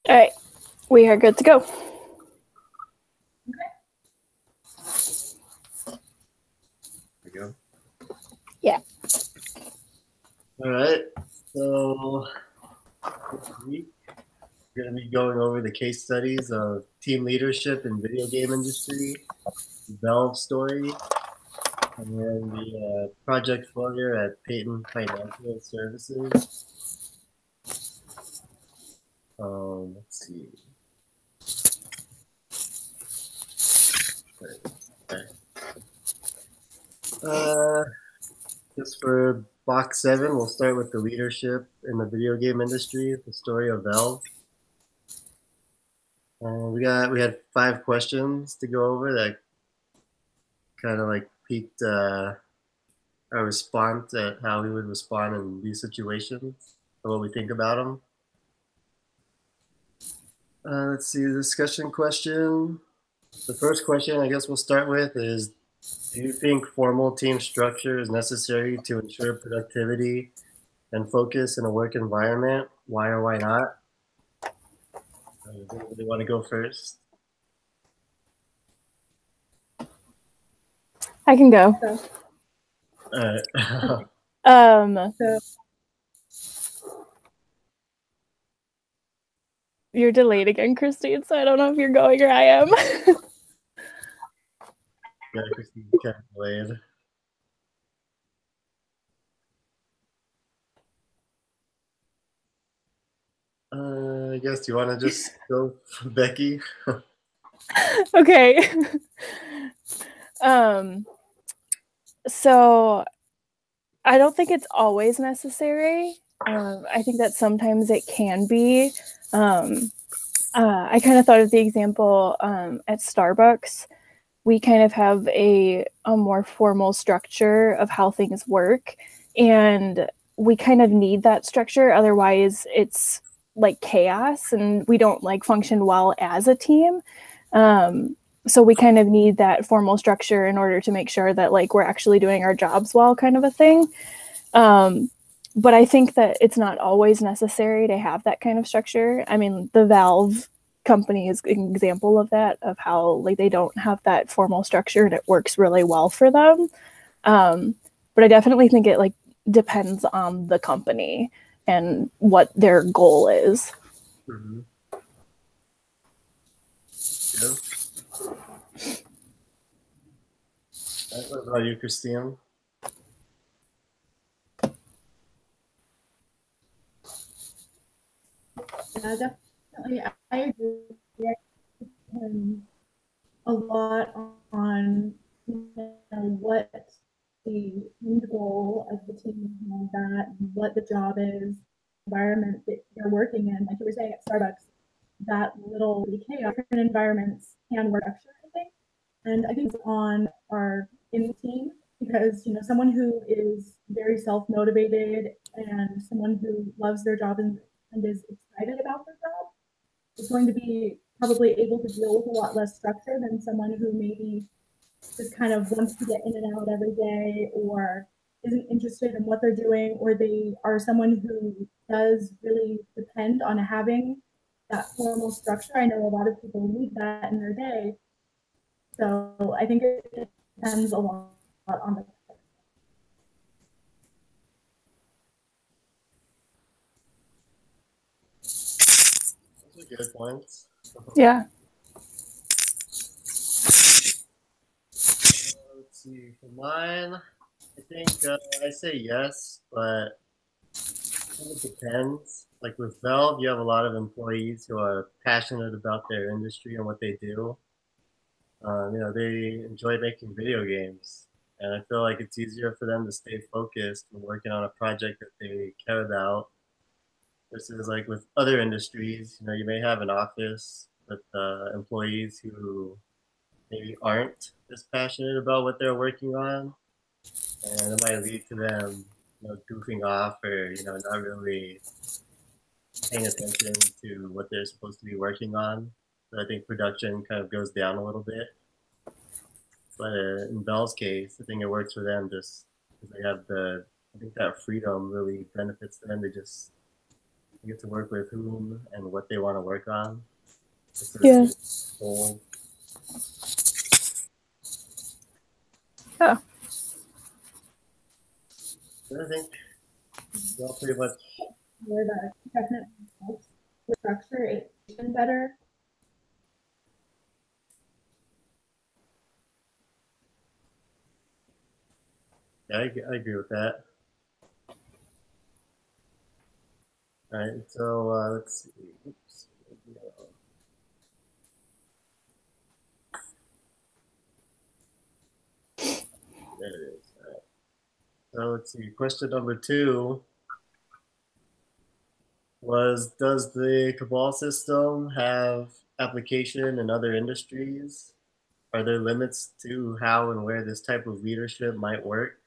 All right, we are good to go. There we go. Yeah. All right. So this week we're going to be going over the case studies of team leadership in video game industry, Valve story, and then the project failure at Payton Financial Services. Let's see. Okay. Just for box 7, we'll start with the leadership in the video game industry, the story of Valve. We had 5 questions to go over that kind of like piqued our response at how we would respond in these situations or what we think about them. Let's see, the discussion question. The first question I guess we'll start with is, do you think formal team structure is necessary to ensure productivity and focus in a work environment? Why or why not? Does anybody want to go first? I can go. All right. You're delayed again, Christine, so I don't know if you're going or I am. Yeah, Christine's kind of delayed. I guess you want to just go, Becky? Okay. So I don't think it's always necessary. I think that sometimes it can be. I kind of thought of the example at Starbucks. We kind of have a more formal structure of how things work, and we kind of need that structure. Otherwise, it's like chaos, and we don't like function well as a team. So we kind of need that formal structure in order to make sure that like we're actually doing our jobs well, kind of a thing. But I think that it's not always necessary to have that kind of structure. I mean, the Valve company is an example of that, of how like they don't have that formal structure and it works really well for them. But I definitely think it like depends on the company and what their goal is. Mm-hmm. Yeah. What about you, Christine? Yeah, definitely. I agree. A lot on what the end goal of the team is, that what the job is, environment that you're working in. Like you were saying at Starbucks, that little chaos in environments can work extra, I think. And I think it's on our in the team because someone who is very self motivated and someone who loves their job and is excited about their job is going to be probably able to deal with a lot less structure than someone who maybe just kind of wants to get in and out every day or isn't interested in what they're doing, or they are someone who does really depend on having that formal structure. I know a lot of people need that in their day. So I think it depends a lot on the. Those are good points. Yeah. Let's see. For mine, I think I say yes, but it depends. Like with Valve, you have a lot of employees who are passionate about their industry and what they do. They enjoy making video games, and I feel like it's easier for them to stay focused when working on a project that they care about. Versus like with other industries, you may have an office with employees who maybe aren't as passionate about what they're working on, and it might lead to them, goofing off or not really paying attention to what they're supposed to be working on. So I think production kind of goes down a little bit. But in Bell's case, I think it works for them just because they have I think that freedom really benefits them. They just You get to work with whom and what they want to work on. Yeah. Whole. Yeah. I think well, pretty much. Where that definitely helps with structure it better. Yeah, I agree with that. All right, so let's see. Oops. There it is. All right. So let's see. Question number 2 was, does the Cabal system have application in other industries? Are there limits to how and where this type of leadership might work?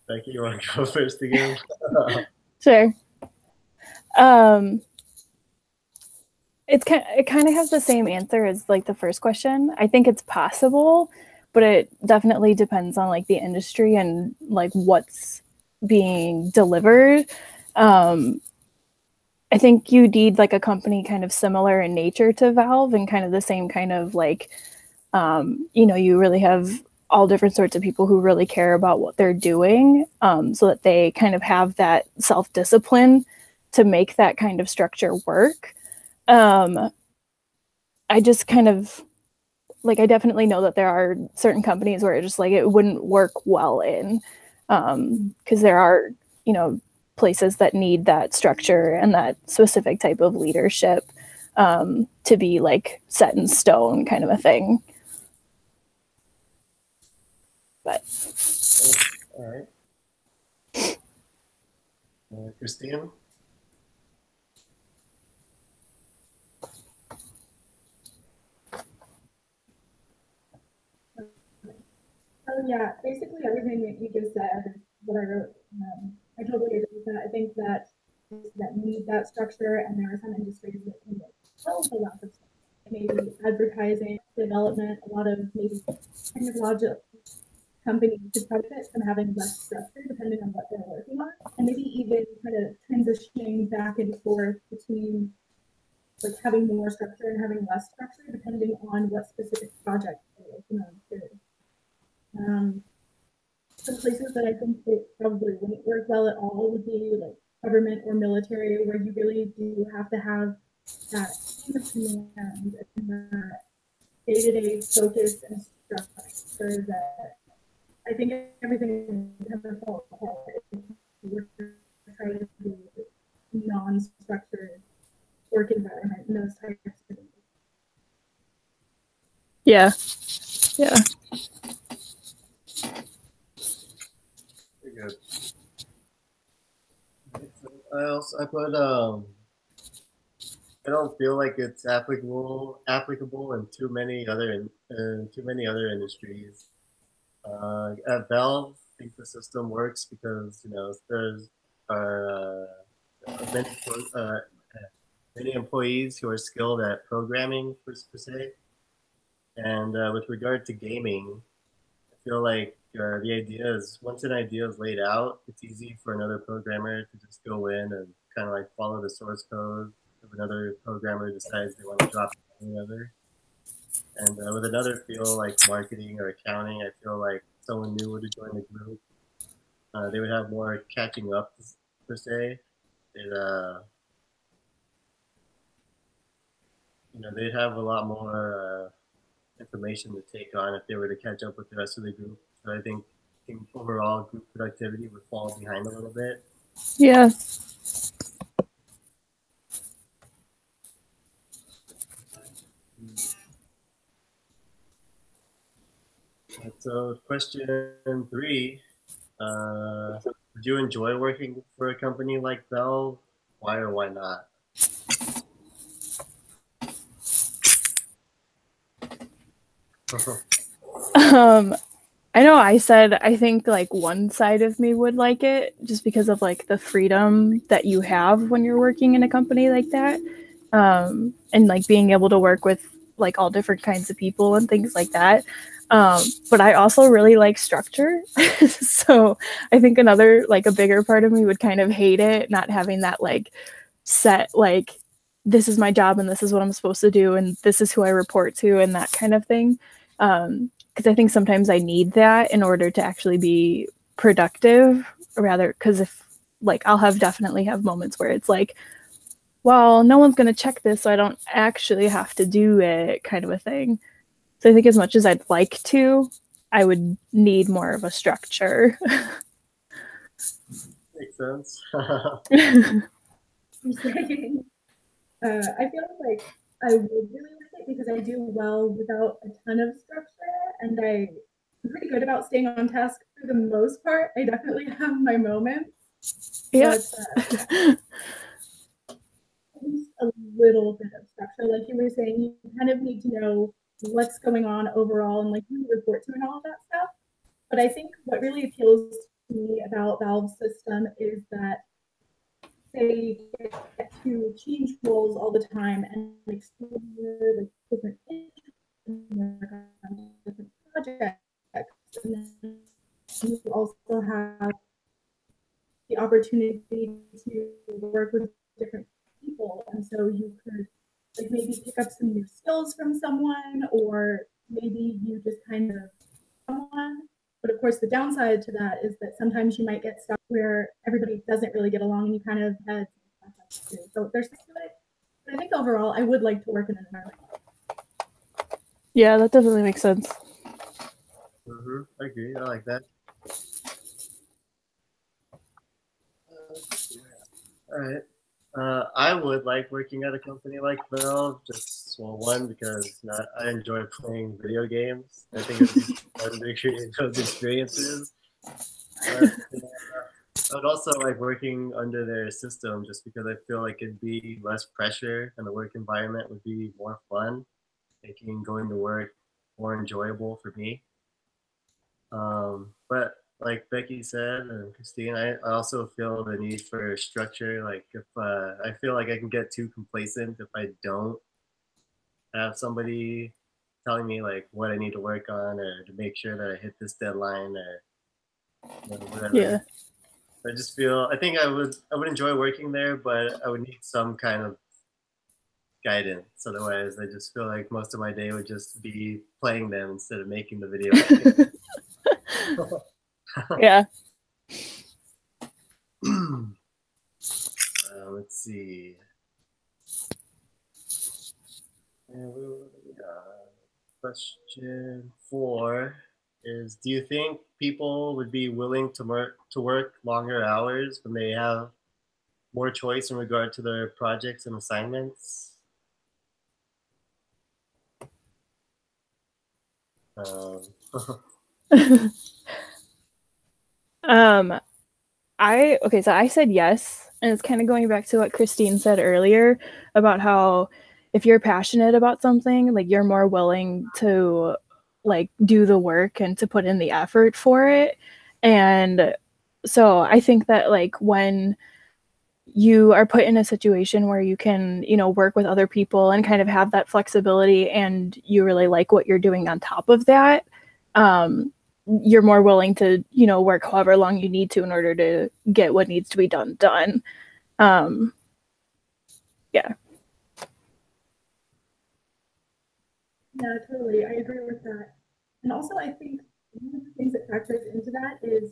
Becky, you want to go first again? Sure. It kind of has the same answer as like the first question. I think it's possible, but it definitely depends on like the industry and like what's being delivered. I think you need like a company kind of similar in nature to Valve and kind of the same kind of like, you really have all different sorts of people who really care about what they're doing, so that they kind of have that self-discipline to make that kind of structure work. I just kind of like, I definitely know that there are certain companies where it just like it wouldn't work well in, because there are, places that need that structure and that specific type of leadership, to be like set in stone kind of a thing. But all right. Christine? Oh yeah, basically everything that you just said is what I wrote. I totally agree with that. I think that need that structure, and there are some industries that can help a lot of stuff. Maybe advertising, development, a lot of maybe technological companies could benefit from having less structure depending on what they're working on, and maybe even kind of transitioning back and forth between like having more structure and having less structure depending on what specific project they're working on too. Some places that I think it probably wouldn't work well at all would be like government or military, where you really do have to have that command and that day-to-day focus and structure that I think everything kind of falls apart if we're trying to do non-structured work environment and those types of things. yeah. Yeah. Very good. I put I don't feel like it's applicable in too many other industries. At Valve, I think the system works because there's many many employees who are skilled at programming per se, and with regard to gaming, I feel like the idea is, once an idea is laid out, it's easy for another programmer to just go in and kind of like follow the source code. If another programmer decides they want to drop it on another, and with another field like marketing or accounting, I feel like someone new would join the group. They would have more catching up per se. It, they'd have a lot more information to take on if they were to catch up with the rest of the group. So I think overall group productivity would fall behind a little bit. Yeah. So question 3, would you enjoy working for a company like Valve? Why or why not? I know I said I think like one side of me would like it just because of like the freedom that you have when you're working in a company like that, and like being able to work with like all different kinds of people and things like that. But I also really like structure. So I think another, like a bigger part of me would kind of hate it, not having that like set, like, this is my job and this is what I'm supposed to do and this is who I report to and that kind of thing. Because I think sometimes I need that in order to actually be productive, rather, because if like I'll definitely have moments where it's like, well, no one's going to check this, so I don't actually have to do it, kind of a thing. So I think as much as I'd like to, I would need more of a structure. Makes sense. I feel like I would really like it because I do well without a ton of structure, and I'm pretty good about staying on task for the most part. I definitely have my moments, Yeah. but at least a little bit of structure. Like you were saying, you kind of need to know what's going on overall and like who you report to and all of that stuff. But I think what really appeals to me about Valve's system is that they get to change roles all the time and explore like different different projects. And then you also have the opportunity to work with different people, and so you could like maybe pick up some new skills from someone, or maybe you just kind of someone. But of course, the downside to that is that sometimes you might get stuck where everybody doesn't really get along and you kind of had to. So there's to it. But I think overall, I would like to work in an environment. Yeah, that definitely makes sense. I agree. I like that. All right. I would like working at a company like Valve. Just one because I enjoy playing video games. I think it would be fun to create those experiences. But, I would also like working under their system just because I feel like it'd be less pressure and the work environment would be more fun, making going to work more enjoyable for me. But like Becky said and Christine, I also feel the need for structure. Like if I feel like I can get too complacent if I don't have somebody telling me like what I need to work on or to make sure that I hit this deadline or whatever. Yeah. I just feel I think I would enjoy working there, but I would need some kind of guidance. Otherwise, I just feel like most of my day would just be playing them instead of making the video. Yeah. Let's see. Question 4 is: do you think people would be willing to work longer hours when they have more choice in regard to their projects and assignments? Um, um, so I said yes, and it's kind of going back to what Christine said earlier about how if you're passionate about something, like you're more willing to like do the work and to put in the effort for it. And so I think that like when you are put in a situation where you can, work with other people and kind of have that flexibility and you really like what you're doing on top of that, you're more willing to, work however long you need to in order to get what needs to be done. Yeah. Yeah, totally. I agree with that. And also, I think one of the things that factors into that is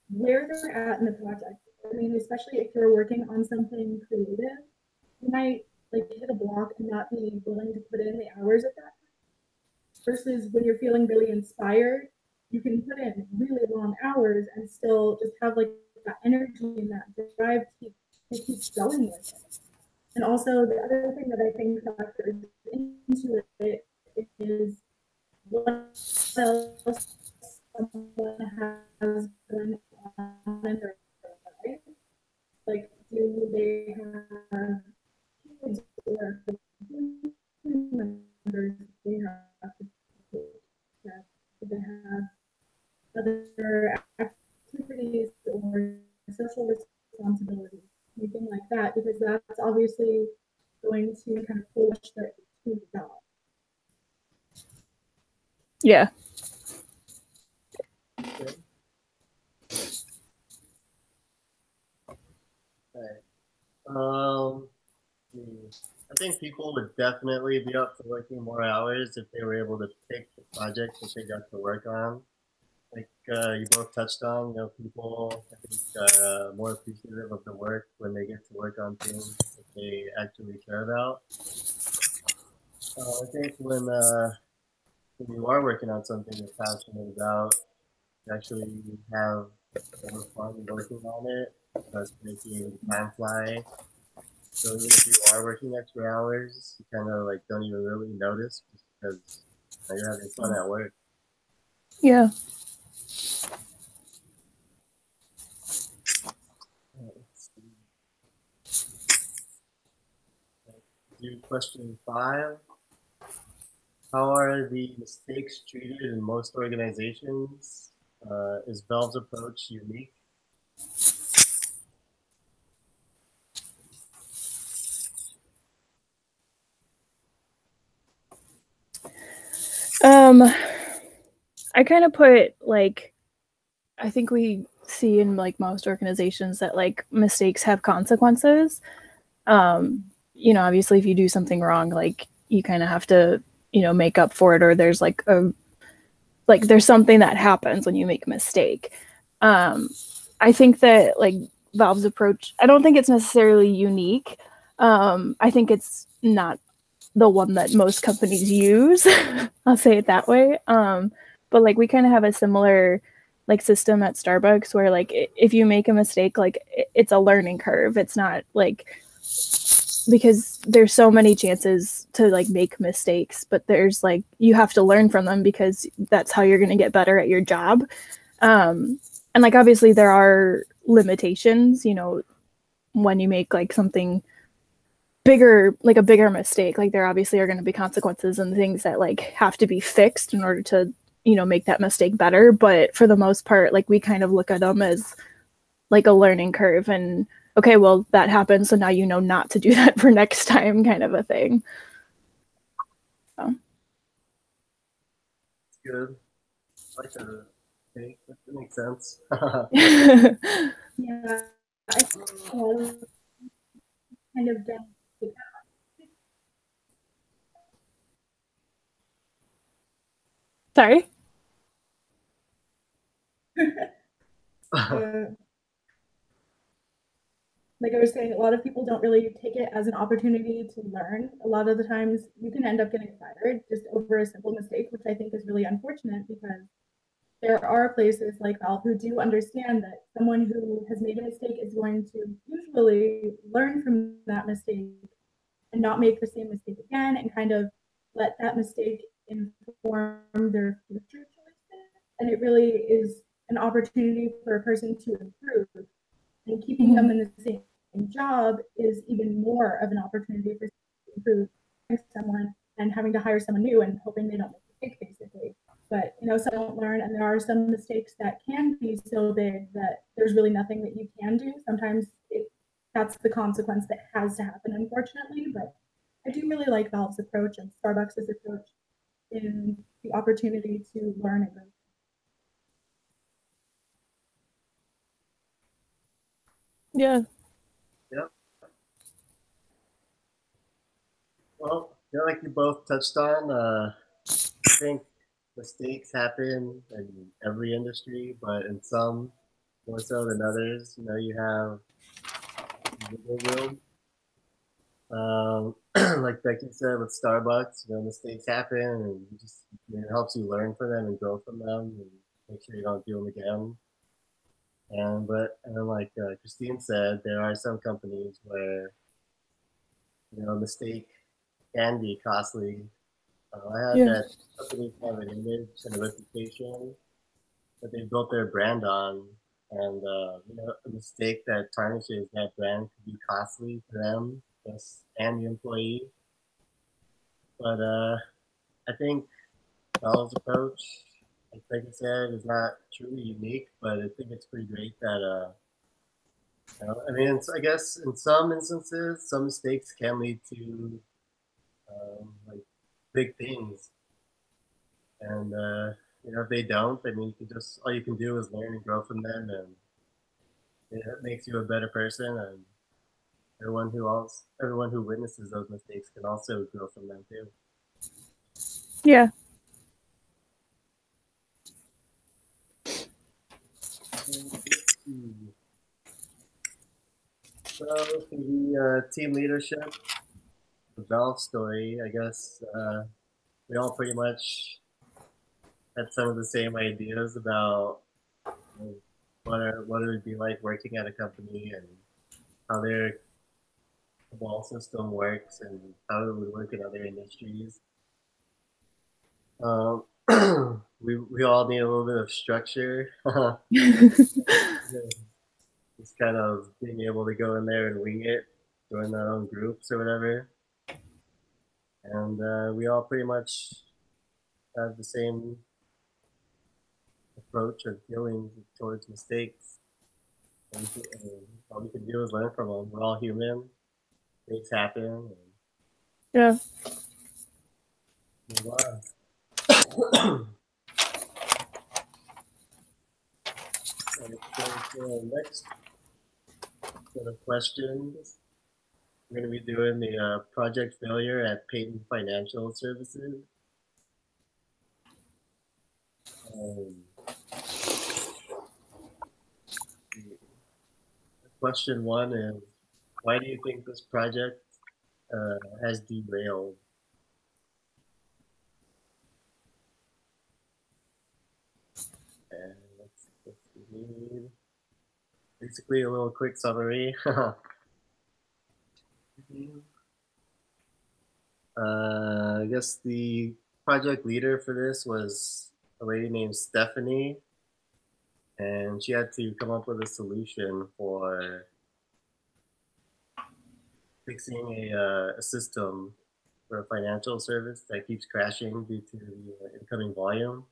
where they're at in the project. I mean, especially if you're working on something creative, you might like hit a block and not be willing to put in the hours at that time. Versus when you're feeling really inspired, you can put in really long hours and still just have like that energy and that drive to keep going with it. And also the other thing that I think factors into it is what else someone has going on in their life. Like, do they have kids or members they have to take care of? Do they have other activities or social responsibilities, anything like that? Because that's obviously going to kind of push the job. Yeah. Um, I think people would definitely be up for working more hours if they were able to pick the project that they got to work on. Like you both touched on, people I think are more appreciative of the work when they get to work on things that they actually care about. I think when you are working on something you're passionate about, you actually have more fun working on it. That's making time fly. So even if you are working extra hours, you kind of like don't even really notice just because you're having fun at work. Yeah. Let's do question 5. How are the mistakes treated in most organizations? Is Valve's approach unique? Um, I kind of put like, I think we see in like most organizations that like mistakes have consequences. Obviously if you do something wrong, like you kind of have to, make up for it, or there's there's something that happens when you make a mistake. Um, I think that like Valve's approach, I don't think it's necessarily unique. I think it's not the one that most companies use. I'll say it that way. But like we kind of have a similar like system at Starbucks where like if you make a mistake, like it's a learning curve. It's not like because there's so many chances to like make mistakes, but there's like you have to learn from them because that's how you're going to get better at your job. And like obviously there are limitations, when you make like something bigger, like a bigger mistake, like there obviously are going to be consequences and things that like have to be fixed in order to make that mistake better. But for the most part, like we kind of look at them as like a learning curve, and okay, well that happened, so now not to do that for next time, kind of a thing. So. It's good. I like that. Okay, that makes sense. Yeah, I think a lot of kind of done. Sorry. uh, like I was saying, a lot of people don't really take it as an opportunity to learn. A lot of the times you can end up getting fired just over a simple mistake, which I think is really unfortunate because there are places like Valve who do understand that someone who has made a mistake is going to usually learn from that mistake and not make the same mistake again and kind of let that mistake inform their future choices. And it really is an opportunity for a person to improve. And keeping them in the same job is even more of an opportunity for to improve someone and having to hire someone new and hoping they don't make a mistake, basically. But some don't learn, and there are some mistakes that can be so big that there's really nothing that you can do. Sometimes that's the consequence that has to happen, unfortunately. But I do really like Valve's approach and Starbucks' approach in the opportunity to learn and grow. Yeah. Yep. Well, like you both touched on, I think mistakes happen in every industry, but in some more so than others. You have wiggle room. Like Becky said with Starbucks, mistakes happen, and it helps you learn from them and grow from them, and make sure you don't do them again. And like Christine said, there are some companies where a mistake can be costly. I had Yeah. that companies have an image and a reputation that they built their brand on, and a mistake that tarnishes that brand could be costly for them, yes, and the employee. But I think Bell's approach, like I said, is not truly unique, but I think it's pretty great that I mean, I guess in some instances, some mistakes can lead to like big things, and if they don't, I mean, you can just all you can do is learn and grow from them, and it makes you a better person. And everyone who witnesses those mistakes can also grow from them too. Yeah. So for the team leadership, the Valve story, I guess we all pretty much had some of the same ideas about what it would be like working at a company and how their ball system works and how it would work in other industries. Um, we all need a little bit of structure. Just kind of being able to go in there and wing it, join our own groups or whatever. And we all pretty much have the same approach or feelings towards mistakes. All we can do is learn from them. We're all human. Things happen. And Yeah. move on. So for the next set of questions, we're going to be doing the project failure at Payton Financial Services. Um, question one is, why do you think this project has derailed? And let's read. Basically, a little quick summary. I guess the project leader for this was a lady named Stephanie, and she had to come up with a solution for fixing a system for a financial service that keeps crashing due to the incoming volume.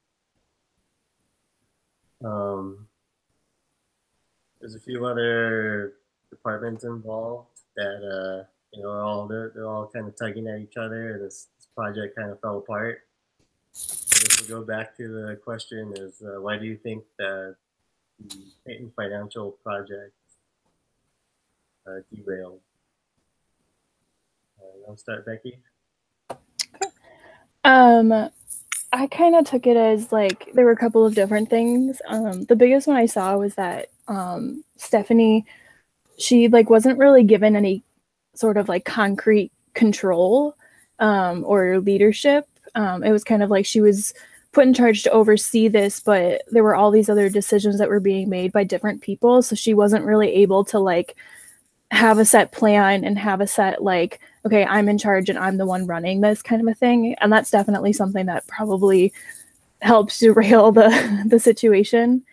There's a few other departments involved that they're all kind of tugging at each other, and this project kind of fell apart. I guess we'll go back to the question: is why do you think that the Payton Financial project derailed? I'll start, Becky. I kind of took it as like there were a couple of different things. The biggest one I saw was that Stephanie, she like wasn't really given any sort of like concrete control or leadership. It was kind of like she was put in charge to oversee this, but there were all these other decisions that were being made by different people, so she wasn't really able to like have a set plan and have a set like, okay, I'm in charge and I'm the one running this kind of a thing. And that's definitely something that probably helps derail the situation.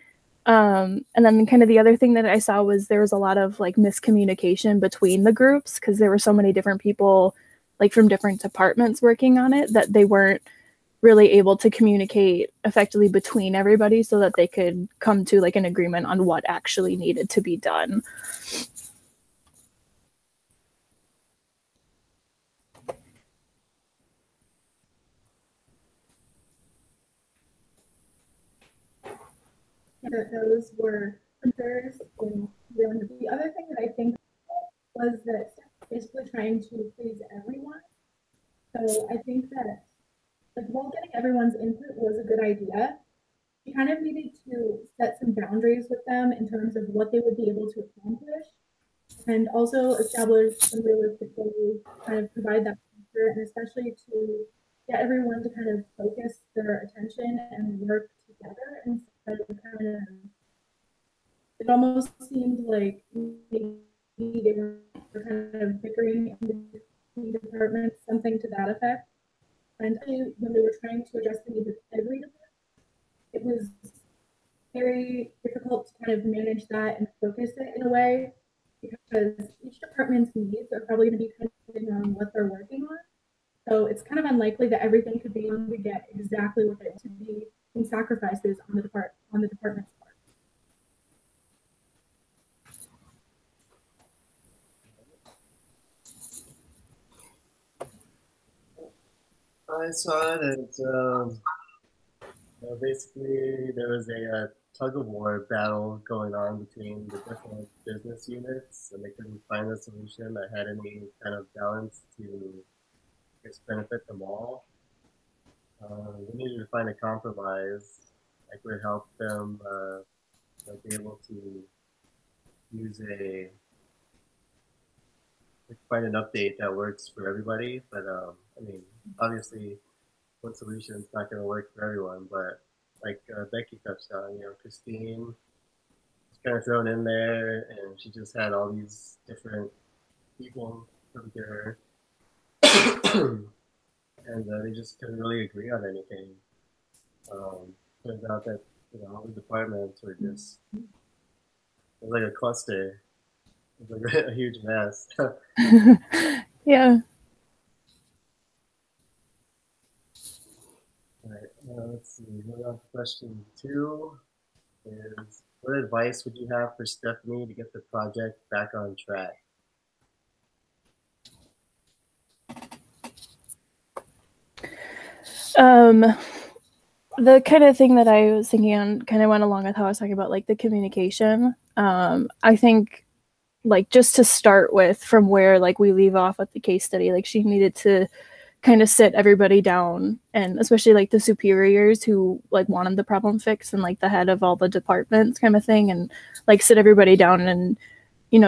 And then kind of the other thing that I saw was there was a lot of like miscommunication between the groups because there were so many different people like from different departments working on it that they weren't really able to communicate effectively between everybody so that they could come to like an agreement on what actually needed to be done. Those were printers. And the other thing that I think was that basically trying to please everyone. So I think that like while getting everyone's input was a good idea, you kind of needed to set some boundaries with them in terms of what they would be able to accomplish, and also establish some realistic goals, kind of provide that future, and especially to get everyone to kind of focus their attention and work together instead of kind of, it almost seemed like maybe they were kind of bickering in between departments, something to that effect. And when they were trying to address the needs of every department, it was very difficult to kind of manage that and focus it in a way because each department's needs are probably going to be depending on what they're working on. So it's kind of unlikely that everything could be able to get exactly what they want to be in sacrifices on the department's part. I saw it as basically there was a tug of war battle going on between the different business units, and they couldn't find a solution that had any kind of balance to, I guess, benefit them all. We needed to find a compromise that would help them be able to use find an update that works for everybody. But I mean, obviously, one solution is not going to work for everyone. But like Becky touched on, Christine was kind of thrown in there, and she just had all these different people come to her, and they just couldn't really agree on anything. Turns out that all the departments were just it was like a cluster. It was like a huge mess. Yeah. All right, let's see. Moving on to question 2 is what advice would you have for Stephanie to get the project back on track? The kind of thing that I was thinking on kind of went along with how I was talking about like the communication. I think like just to start with from where like we leave off with the case study, like she needed to kind of sit everybody down, and especially like the superiors who like wanted the problem fixed, and like the head of all the departments kind of thing, and like sit everybody down and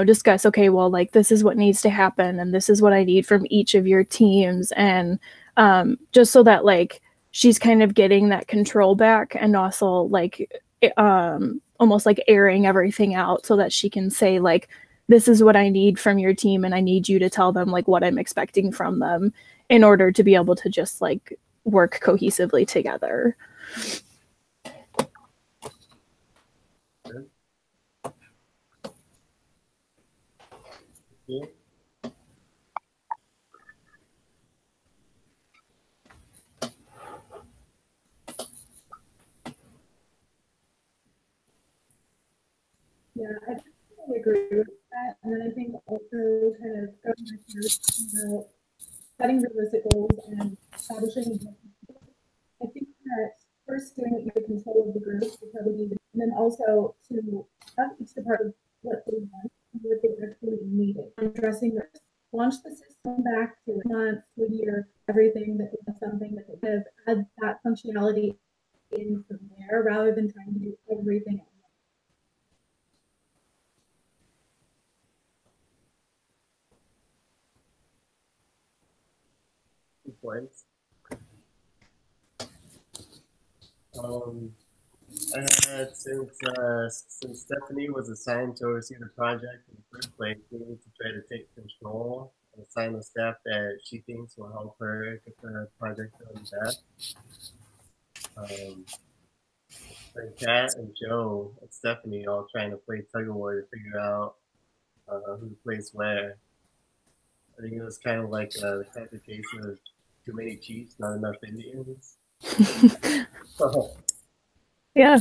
discuss, okay, well, like this is what needs to happen and this is what I need from each of your teams, and just so that like she's kind of getting that control back, and also like almost like airing everything out so that she can say like, this is what I need from your team, and I need you to tell them like what I'm expecting from them in order to be able to just like work cohesively together. Good. Yeah. Yeah, I definitely agree with that. And then I think also kind of going back to your about setting realistic goals and establishing. I think that first doing what you have control of the group would probably be, and then also to have each department what they want and what they actually needed. Addressing this, launch the system back to a month, to a year, everything that is something that kind of add that functionality in from there rather than trying to do everything at once. Good points. I had since Stephanie was assigned to oversee the project in the first place, we need to try to take control and assign the staff that she thinks will help her get the project done best. And Kat and Joe and Stephanie all trying to play tug of war to figure out who plays where. I think it was kind of like the classic case of too many Chiefs, not enough Indians. Yeah.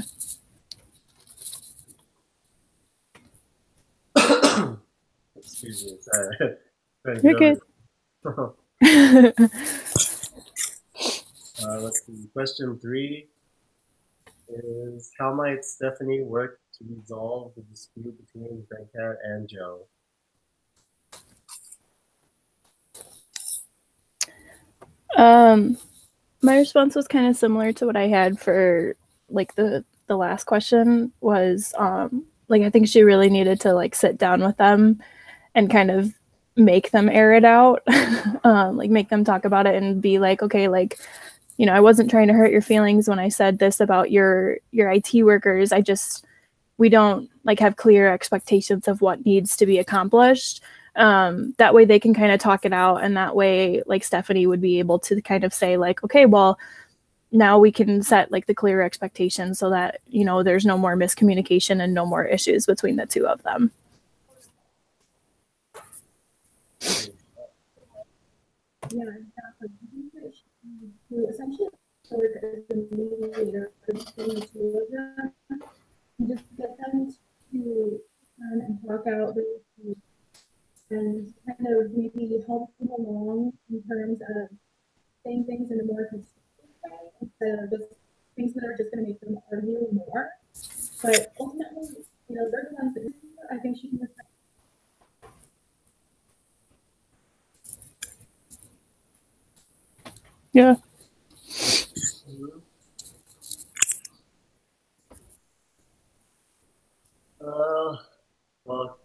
Excuse me, sorry. You're good. Let's see. Question 3 is how might Stephanie work to resolve the dispute between Venkat and Joe? My response was kind of similar to what I had for like the last question was like I think she really needed to like sit down with them and kind of make them air it out, like make them talk about it and be like, okay, like, I wasn't trying to hurt your feelings when I said this about your IT workers. We don't like have clear expectations of what needs to be accomplished. That way they can kind of talk it out, and that way like Stephanie would be able to kind of say like, okay, well, now we can set like the clear expectations so that there's no more miscommunication and no more issues between the two of them. Yeah, exactly. To essentially work as the mediator between the two of them, and just get them to turn and talk out the issues and kind of maybe help them along in terms of saying things in a more constructive way instead of just things that are just going to make them argue more. I think she can. Yeah. Well,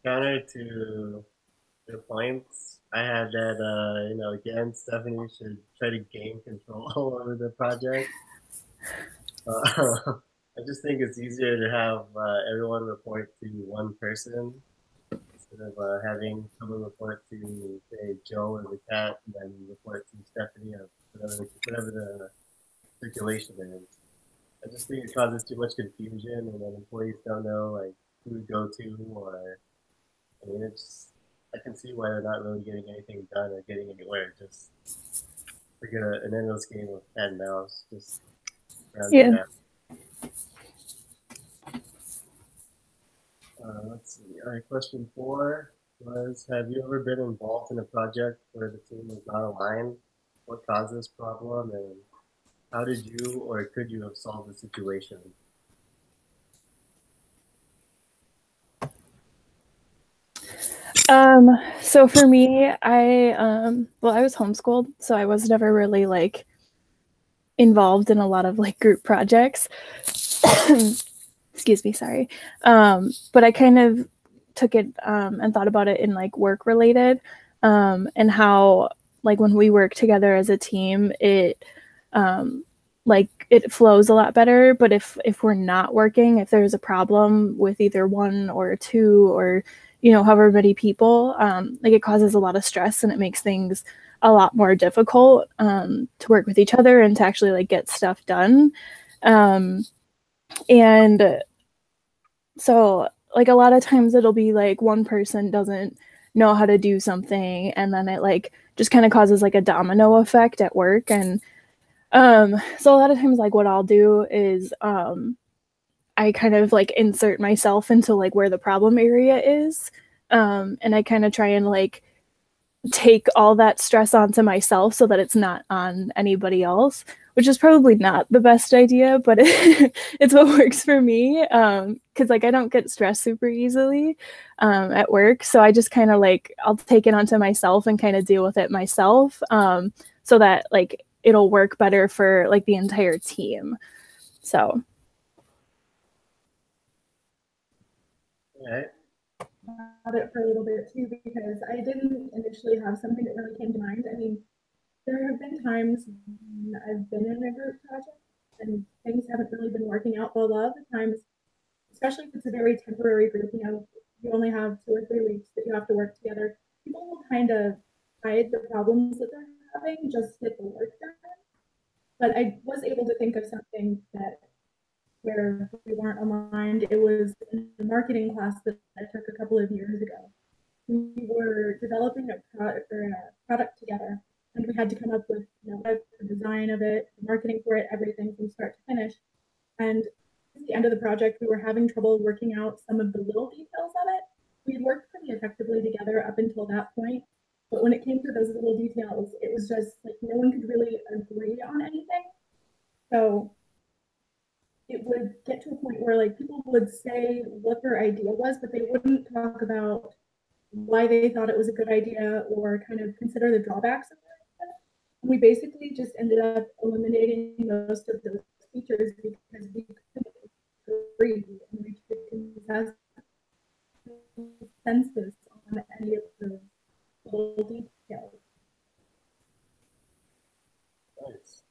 counter to your points, I had that, again, Stephanie should try to gain control over the project. I just think it's easier to have everyone report to one person instead of having someone report to, say, Joe or the cat, and then report to Stephanie or whatever the circulation is. I just think it causes too much confusion, and then employees don't know like who to go to, or I mean, it's. I can see why they're not really getting anything done or getting anywhere. Just like an endless game of cat and mouse, just round and Yeah. round. Let's see. All right, question 4 was: have you ever been involved in a project where the team was not aligned? What caused this problem, and how did you or could you have solved the situation? So for me, I was homeschooled, so I was never really like involved in a lot of like group projects. Excuse me, sorry. But I kind of took it and thought about it in like work related, and how like when we work together as a team, it like it flows a lot better. But if we're not working, if there's a problem with either one or two or however many people, like it causes a lot of stress and it makes things a lot more difficult to work with each other and to actually like get stuff done. And so like a lot of times it'll be like one person doesn't know how to do something, and then it like just kind of causes like a domino effect at work. And so a lot of times like what I'll do is I kind of like insert myself into like where the problem area is, and I kind of try and like take all that stress onto myself so that it's not on anybody else, which is probably not the best idea, but it's what works for me. Because like I don't get stressed super easily at work, so I just kind of like I'll take it onto myself and kind of deal with it myself, so that like it'll work better for like the entire team. So All right. About it for a little bit too, because I didn't initially have something that really came to mind. I mean, there have been times when I've been in a group project and things haven't really been working out. But a lot of the times, especially if it's a very temporary group, you only have 2 or 3 weeks that you have to work together, people will kind of hide the problems that they're having just to get the work done. But I was able to think of something that where we weren't aligned. It was in a marketing class that I took a couple of years ago. We were developing a product together, and we had to come up with the design of it, the marketing for it, everything from start to finish. And at the end of the project, we were having trouble working out some of the little details of it. We had worked pretty effectively together up until that point, but when it came to those little details, it was just like no one could really agree on anything. So it would get to a point where like people would say what their idea was, but they wouldn't talk about why they thought it was a good idea or kind of consider the drawbacks of it. And we basically just ended up eliminating most of those features because we couldn't agree and reach a consensus on any of the little details. Nice.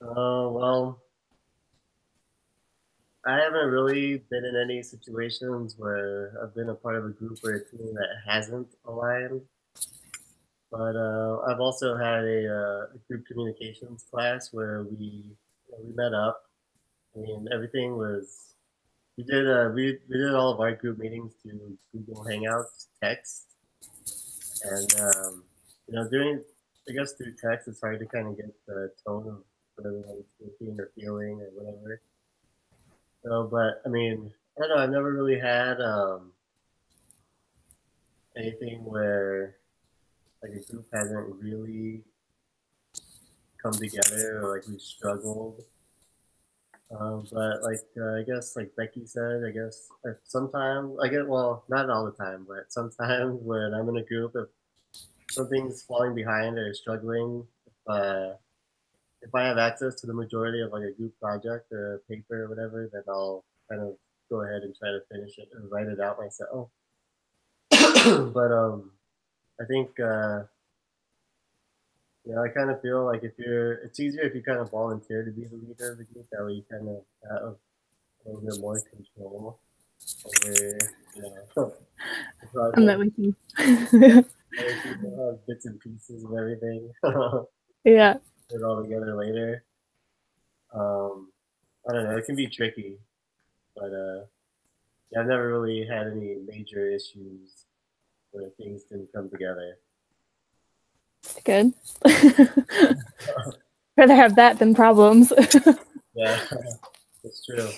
Well, I haven't really been in any situations where I've been a part of a group or a team that hasn't aligned. But I've also had a group communications class where we met up. I mean, everything was we did all of our group meetings to Google Hangouts text, and during I guess through text it's hard to kind of get the tone of what everyone's thinking or feeling or whatever. So, but I mean, I don't know. I've never really had anything where like a group hasn't really come together or like we've struggled. But like I guess like Becky said, I guess sometimes I get well, not all the time, but sometimes when I'm in a group, if something's falling behind or struggling, if I have access to the majority of like a group project or a paper or whatever, then I'll kind of go ahead and try to finish it and write it out myself. But I think I kind of feel like it's easier if you kind of volunteer to be the leader of the group. That way, you kind of have a little bit more control over the I'm that project. with you. Other people have bits and pieces of everything. Yeah. Put it all together later. I don't know. It can be tricky, but yeah, I've never really had any major issues where things didn't come together. Good. Rather have that than problems. Yeah, that's true.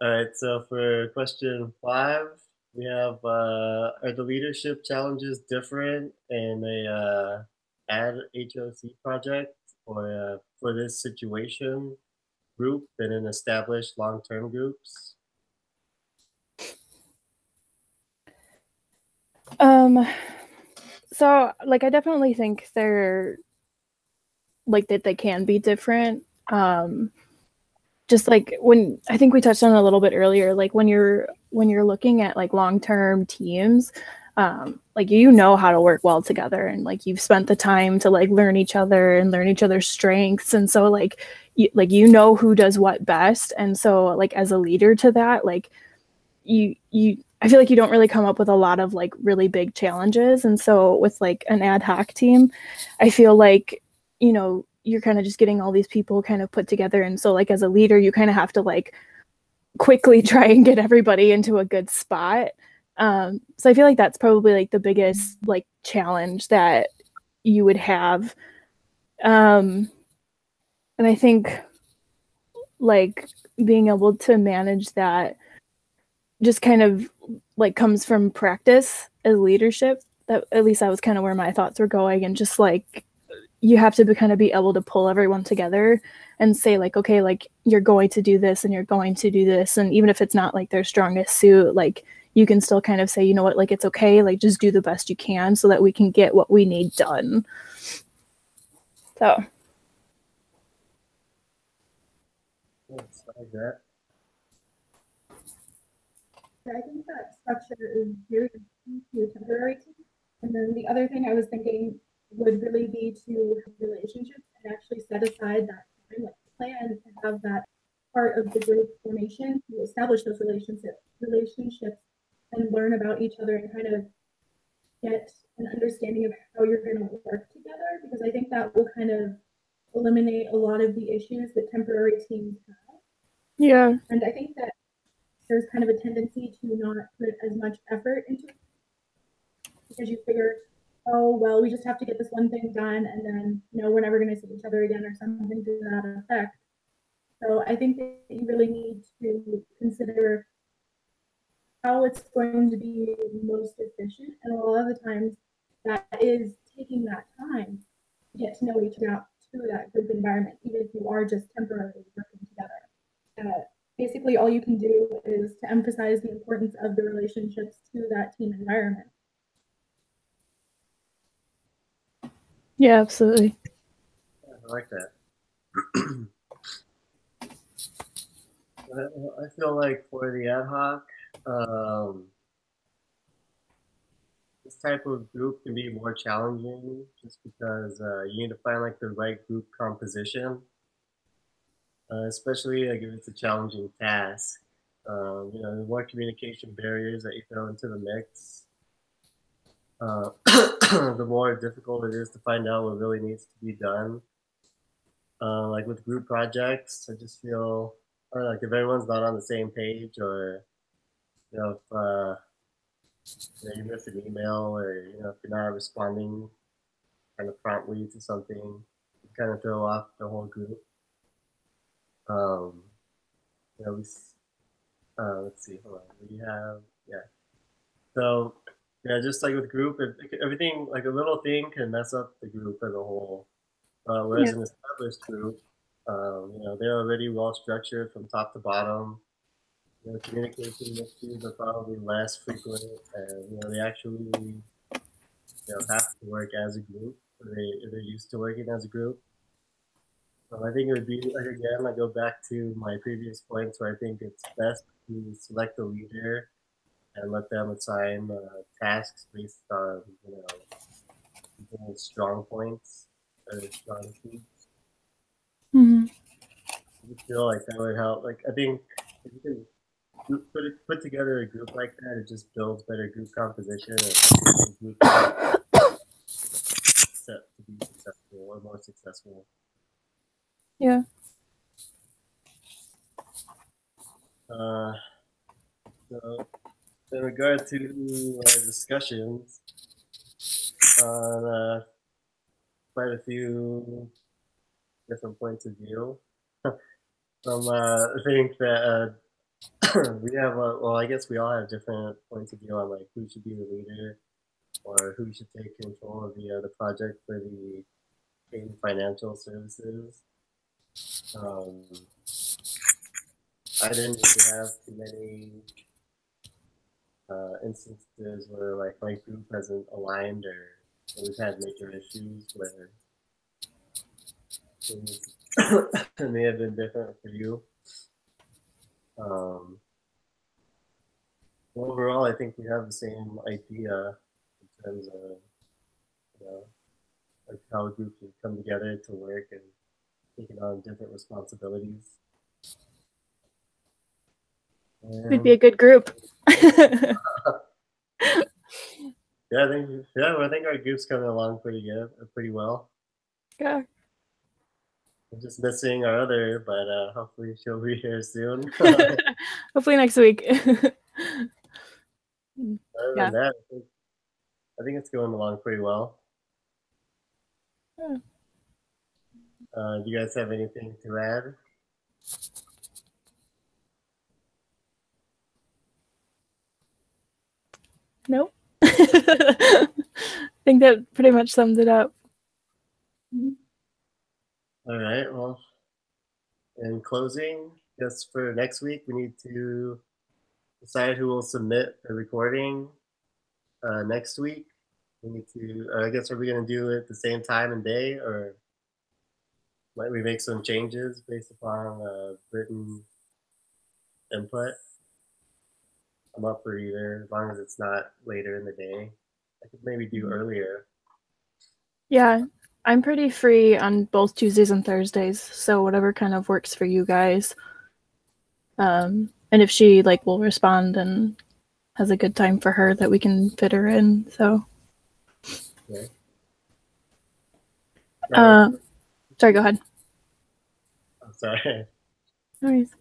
All right, so for question 5, we have are the leadership challenges different in a ad HOC project or for this situation group than in established long-term groups? So like I definitely think they're like that they can be different. Just like when I think we touched on it a little bit earlier, like when you're looking at like long-term teams, like how to work well together, and like you've spent the time to like learn each other and learn each other's strengths, and so like who does what best, and so like as a leader to that, like you I feel like you don't really come up with a lot of like really big challenges, and so with like an ad hoc team, I feel like you're kind of just getting all these people kind of put together, and so like as a leader you kind of have to like quickly try and get everybody into a good spot. So I feel like that's probably like the biggest like challenge that you would have. And I think like being able to manage that just kind of like comes from practice as leadership. That at least that was kind of where my thoughts were going, and just like you have to kind of be able to pull everyone together and say like, okay, like you're going to do this and you're going to do this, and even if it's not like their strongest suit, like you can still kind of say, you know what, like it's okay, like just do the best you can so that we can get what we need done. So Yes, I like that. I think that structure is very key to temporary teams. And then the other thing I was thinking would really be to have relationships and actually set aside that time, like plan to have that part of the group formation to establish those relationships and learn about each other and kind of get an understanding of how you're going to work together, because I think that will kind of eliminate a lot of the issues that temporary teams have. yeah. And I think that there's kind of a tendency to not put as much effort into it because you figure, oh, well, we just have to get this one thing done and then, we're never going to see each other again or something to that effect. So I think that you really need to consider how it's going to be most efficient. And a lot of the times that is taking that time to get to know each other out to that group environment, even if you are just temporarily working together. Basically, all you can do is to emphasize the importance of the relationships to that team environment. Yeah, absolutely. Yeah, I like that. I feel like for the ad hoc, um, this type of group can be more challenging just because you need to find like the right group composition, especially like if it's a challenging task. The more communication barriers that you throw into the mix, the more difficult it is to find out what really needs to be done. Like with group projects, I just feel, or like if everyone's not on the same page, or if you miss an email, or if you're not responding kind of promptly to something, you kind of throw off the whole group. Um, you know, we, let's see, hold on. We have, yeah. So, yeah, just like with group, everything, like a little thing can mess up the group as a whole. Whereas Yeah. an established group, they're already well structured from top to bottom. Communication issues are probably less frequent, and they actually have to work as a group. Or they're used to working as a group. I think it would be like, again, I go back to my previous points where I think it's best to select a leader and let them assign tasks based on people's strong points or strong suits. Mm-hmm. I feel like that would help. Like I think if you can put together a group like that, it just builds better group composition and group set to be successful or more successful. Yeah. So in regard to our discussions on quite a few different points of view, I think that we have, well, I guess we all have different points of view on like who should be the leader or who should take control of the project for the financial services. I didn't really have too many instances where like my group hasn't aligned or we've had major issues where things may have been different for you. Overall, I think we have the same idea in terms of like how a group can come together to work and taking on different responsibilities. We'd be a good group. Yeah, I think our group's coming along pretty good, pretty well. Yeah. I'm just missing our other, but hopefully she'll be here soon. Hopefully next week. Other than that, I think it's going along pretty well. Yeah. Do you guys have anything to add? Nope. I think that pretty much sums it up. All right. Well, in closing, just for next week, we need to decide who will submit the recording next week. We need to, I guess, are we going to do it the same time and day, or might we make some changes based upon written input? I'm up for either, as long as it's not later in the day. I could maybe do earlier. Yeah, I'm pretty free on both Tuesdays and Thursdays, so whatever kind of works for you guys. And if she like will respond and has a good time for her, that we can fit her in. So. Okay. Sorry, go ahead. I'm sorry. No worries.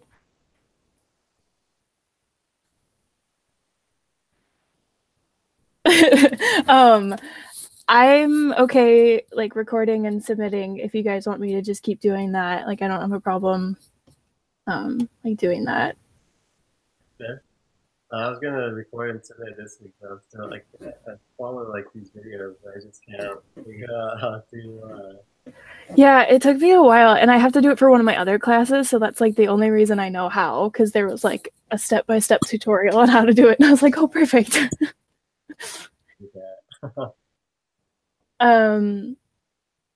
I'm okay like recording and submitting if you guys want me to just keep doing that. Like I don't have a problem like doing that. Okay. I was gonna record and submit this week, but I'm still like I follow like these videos, but I just can't figure out how to. Yeah, it took me a while, and I have to do it for one of my other classes, so that's like the only reason I know how, because there was like a step-by-step tutorial on how to do it, and I was like, oh, perfect.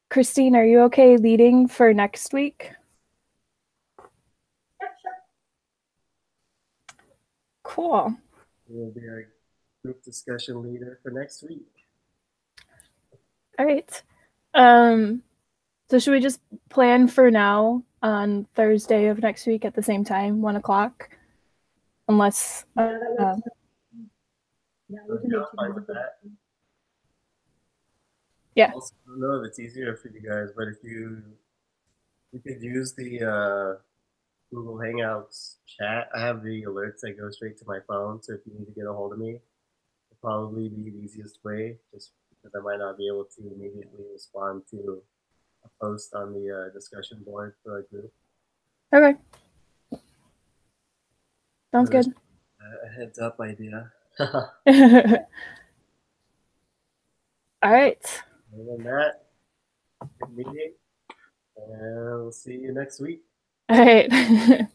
Christine, are you okay leading for next week? Yeah, sure. Cool. We'll be our group discussion leader for next week. All right. So should we just plan for now on Thursday of next week at the same time, 1 o'clock? Unless yeah, that works. Yeah, we can make fine with that. Yeah. Also, I don't know if it's easier for you guys, but if you could use the Google Hangouts chat. I have the alerts that go straight to my phone, so if you need to get a hold of me, it'll probably be the easiest way, just because I might not be able to immediately respond to a post on the discussion board for our group. Okay. Sounds good. A heads up idea. All right. Other than that, good meeting, and we'll see you next week. All right.